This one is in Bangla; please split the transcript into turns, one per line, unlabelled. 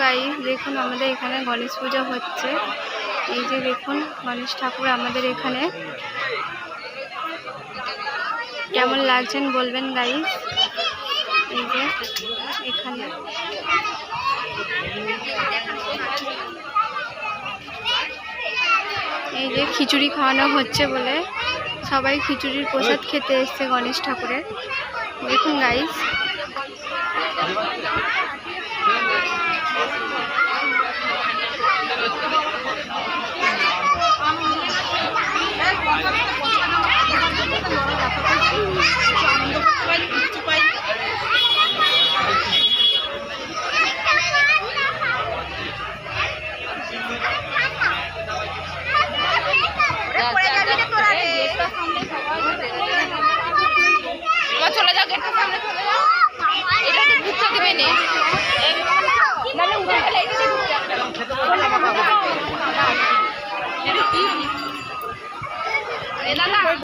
গাইস দেখুন আমাদের এখানে গণেশ পূজা হচ্ছে। এই যে দেখুন গণেশ ঠাকুর আমাদের এখানে, কেমন লাগছেন বলবেন গাইস। এই যে এখানে এই যে খিচুড়ি খাওয়ানো হচ্ছে বলে সবাই খিচুড়ির প্রসাদ খেতে এসছে গণেশ ঠাকুরের। দেখুন গাইস।